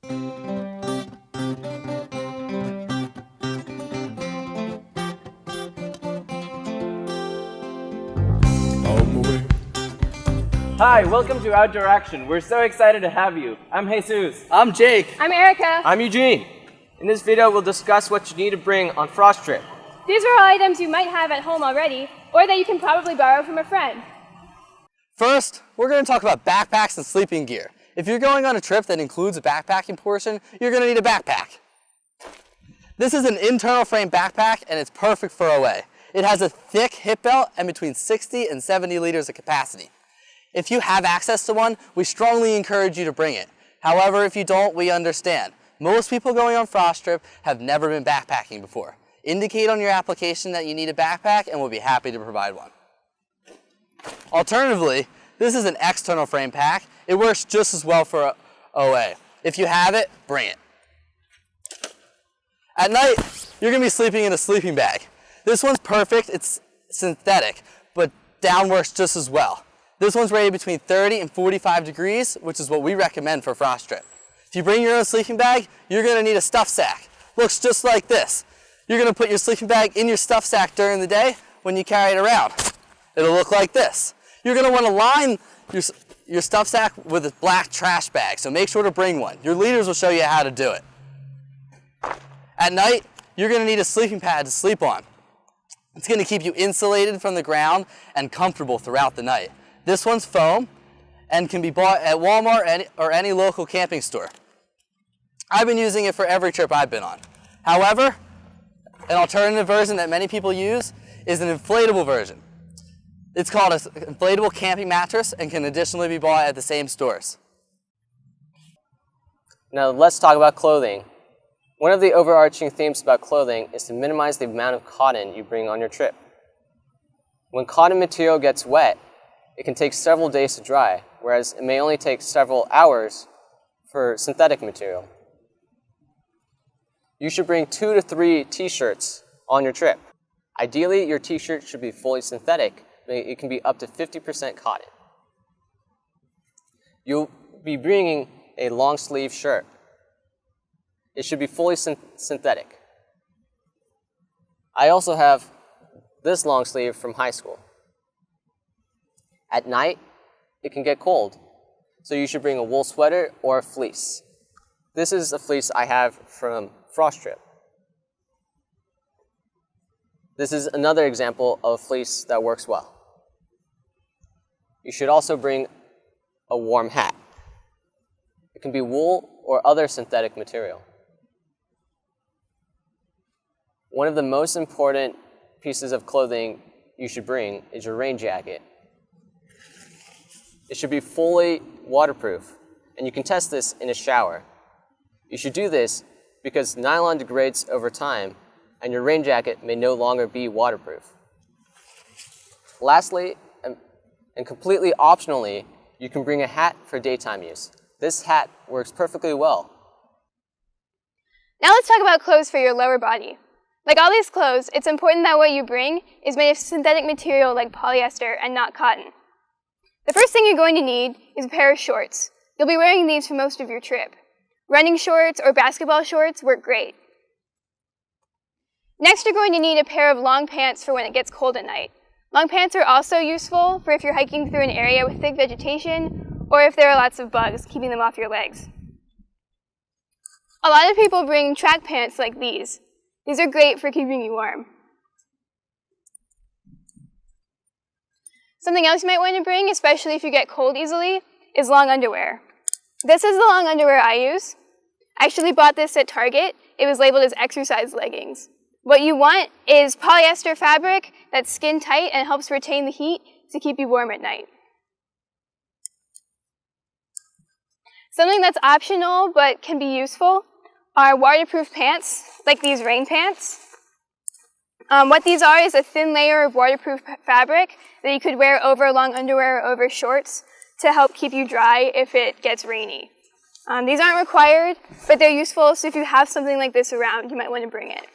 Hi, welcome to Outdoor Action. We're so excited to have you. I'm Jesus. I'm Jake. I'm Erica. I'm Eugene. In this video, we'll discuss what you need to bring on frost trip. These are all items you might have at home already, or that you can probably borrow from a friend. First, we're going to talk about backpacks and sleeping gear. If you're going on a trip that includes a backpacking portion, you're going to need a backpack. This is an internal frame backpack, and it's perfect for OA. It has a thick hip belt and between 60 and 70 liters of capacity. If you have access to one, we strongly encourage you to bring it. However, if you don't, we understand. Most people going on frost trip have never been backpacking before. Indicate on your application that you need a backpack and we'll be happy to provide one. Alternatively, this is an external frame pack. It works just as well for OA. If you have it, bring it. At night, you're going to be sleeping in a sleeping bag. This one's perfect. It's synthetic, but down works just as well. This one's rated between 30 and 45 degrees, which is what we recommend for frost trip. If you bring your own sleeping bag, you're going to need a stuff sack. Looks just like this. You're going to put your sleeping bag in your stuff sack during the day when you carry it around. It'll look like this. You're going to want to line your stuff sack with a black trash bag, so make sure to bring one. Your leaders will show you how to do it. At night, you're going to need a sleeping pad to sleep on. It's going to keep you insulated from the ground and comfortable throughout the night. This one's foam and can be bought at Walmart or any local camping store. I've been using it for every trip I've been on. However, an alternative version that many people use is an inflatable version. It's called an inflatable camping mattress and can additionally be bought at the same stores. Now let's talk about clothing. One of the overarching themes about clothing is to minimize the amount of cotton you bring on your trip. When cotton material gets wet, it can take several days to dry, whereas it may only take several hours for synthetic material. You should bring 2 to 3 t-shirts on your trip. Ideally, your t-shirt should be fully synthetic, but it can be up to 50% cotton. You'll be bringing a long sleeve shirt. It should be fully synthetic. I also have this long sleeve from high school. At night, it can get cold, so you should bring a wool sweater or a fleece. This is a fleece I have from frost trip. This is another example of a fleece that works well. You should also bring a warm hat. It can be wool or other synthetic material. One of the most important pieces of clothing you should bring is your rain jacket. It should be fully waterproof, and you can test this in a shower. You should do this because nylon degrades over time, and your rain jacket may no longer be waterproof. Lastly, and completely optionally, you can bring a hat for daytime use. This hat works perfectly well. Now let's talk about clothes for your lower body. Like all these clothes, it's important that what you bring is made of synthetic material like polyester and not cotton. The first thing you're going to need is a pair of shorts. You'll be wearing these for most of your trip. Running shorts or basketball shorts work great. Next, you're going to need a pair of long pants for when it gets cold at night. Long pants are also useful for if you're hiking through an area with thick vegetation or if there are lots of bugs, keeping them off your legs. A lot of people bring track pants like these. These are great for keeping you warm. Something else you might want to bring, especially if you get cold easily, is long underwear. This is the long underwear I use. I actually bought this at Target. It was labeled as exercise leggings. What you want is polyester fabric that's skin tight and helps retain the heat to keep you warm at night. Something that's optional but can be useful are waterproof pants, like these rain pants. What these are is a thin layer of waterproof fabric that you could wear over long underwear or over shorts to help keep you dry if it gets rainy. These aren't required, but they're useful, so if you have something like this around, you might want to bring it.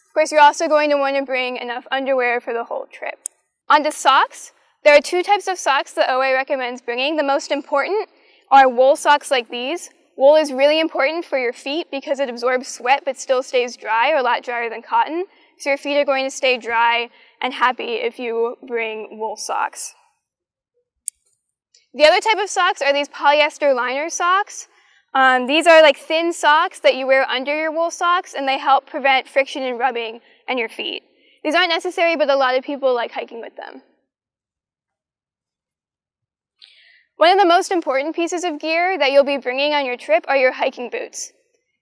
Of course, you're also going to want to bring enough underwear for the whole trip. On to socks. There are 2 types of socks that OA recommends bringing. The most important are wool socks like these. Wool is really important for your feet because it absorbs sweat but still stays dry, or a lot drier than cotton. So your feet are going to stay dry and happy if you bring wool socks. The other type of socks are these polyester liner socks. These are like thin socks that you wear under your wool socks, and they help prevent friction and rubbing on your feet. These aren't necessary, but a lot of people like hiking with them. One of the most important pieces of gear that you'll be bringing on your trip are your hiking boots.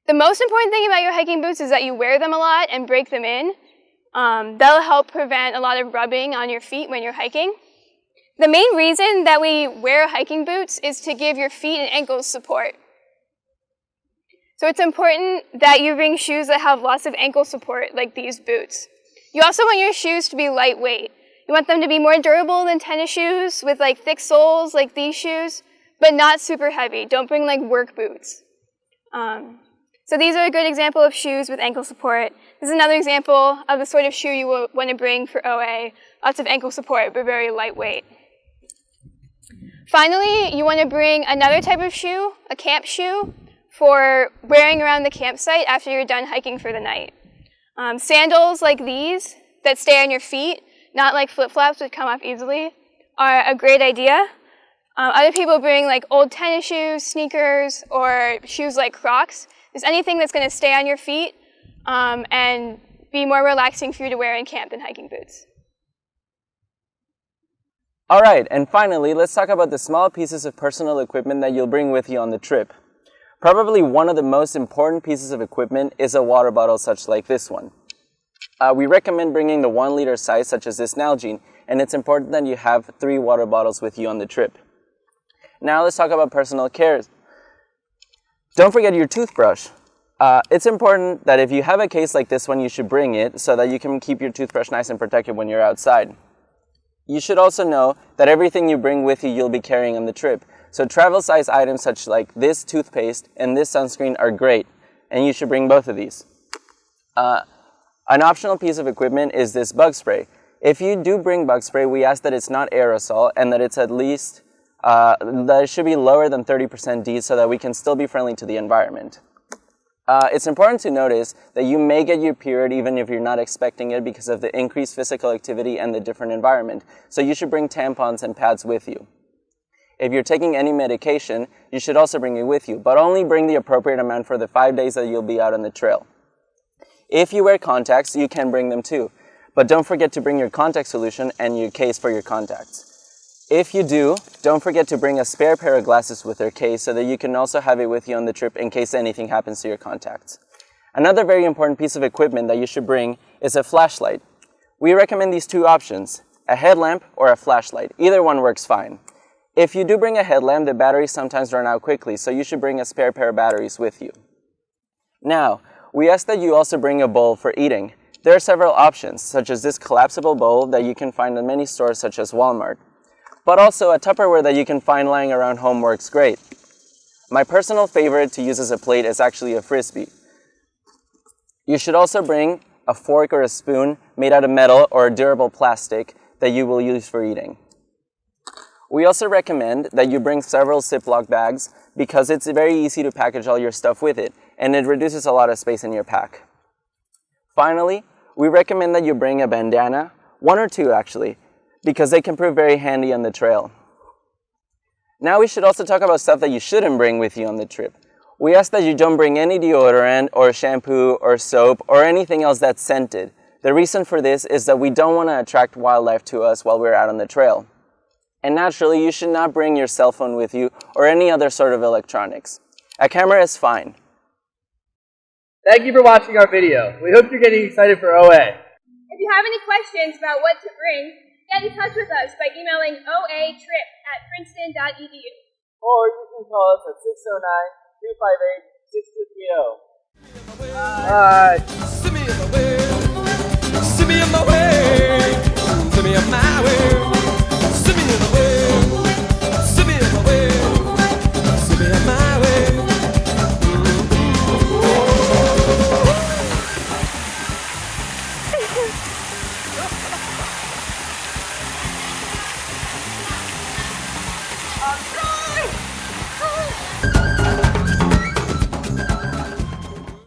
The most important thing about your hiking boots is that you wear them a lot and break them in. That'll help prevent a lot of rubbing on your feet when you're hiking. The main reason that we wear hiking boots is to give your feet and ankles support. So it's important that you bring shoes that have lots of ankle support, like these boots. You also want your shoes to be lightweight. You want them to be more durable than tennis shoes with like thick soles like these shoes, but not super heavy. Don't bring like work boots. So these are a good example of shoes with ankle support. This is another example of the sort of shoe you will want to bring for OA. Lots of ankle support, but very lightweight. Finally, you want to bring another type of shoe, a camp shoe, for wearing around the campsite after you're done hiking for the night. Sandals like these that stay on your feet, not like flip-flops which come off easily, are a great idea. Other people bring like old tennis shoes, sneakers, or shoes like Crocs. Just anything that's going to stay on your feet and be more relaxing for you to wear in camp than hiking boots. All right, and finally, let's talk about the small pieces of personal equipment that you'll bring with you on the trip. Probably one of the most important pieces of equipment is a water bottle such like this one. We recommend bringing the 1 liter size such as this Nalgene, and it's important that you have 3 water bottles with you on the trip. Now let's talk about personal care. Don't forget your toothbrush. It's important that if you have a case like this one, you should bring it so that you can keep your toothbrush nice and protected when you're outside. You should also know that everything you bring with you, you'll be carrying on the trip. So travel size items such like this toothpaste and this sunscreen are great, and you should bring both of these. An optional piece of equipment is this bug spray. If you do bring bug spray, we ask that it's not aerosol and that it's at least, that it should be lower than 30% D so that we can still be friendly to the environment. It's important to notice that you may get your period even if you're not expecting it because of the increased physical activity and the different environment. So you should bring tampons and pads with you. If you're taking any medication, you should also bring it with you, but only bring the appropriate amount for the 5 days that you'll be out on the trail. If you wear contacts, you can bring them too, but don't forget to bring your contact solution and your case for your contacts. If you do, don't forget to bring a spare pair of glasses with your case so that you can also have it with you on the trip in case anything happens to your contacts. Another very important piece of equipment that you should bring is a flashlight. We recommend these 2 options, a headlamp or a flashlight. Either one works fine. If you do bring a headlamp, the batteries sometimes run out quickly, so you should bring a spare pair of batteries with you. Now, we ask that you also bring a bowl for eating. There are several options, such as this collapsible bowl that you can find in many stores such as Walmart. But also a Tupperware that you can find lying around home works great. My personal favorite to use as a plate is actually a Frisbee. You should also bring a fork or a spoon made out of metal or a durable plastic that you will use for eating. We also recommend that you bring several Ziploc bags because it's very easy to package all your stuff with it, and it reduces a lot of space in your pack. Finally, we recommend that you bring a bandana, 1 or 2 actually, because they can prove very handy on the trail. Now we should also talk about stuff that you shouldn't bring with you on the trip. We ask that you don't bring any deodorant or shampoo or soap or anything else that's scented. The reason for this is that we don't want to attract wildlife to us while we're out on the trail. And naturally, you should not bring your cell phone with you or any other sort of electronics. A camera is fine. Thank you for watching our video. We hope you're getting excited for OA. If you have any questions about what to bring, get in touch with us by emailing oatrip@princeton.edu. Or you can call us at 609-258-6230. Bye. Send me on my way. Send me on my way. Send me on my way.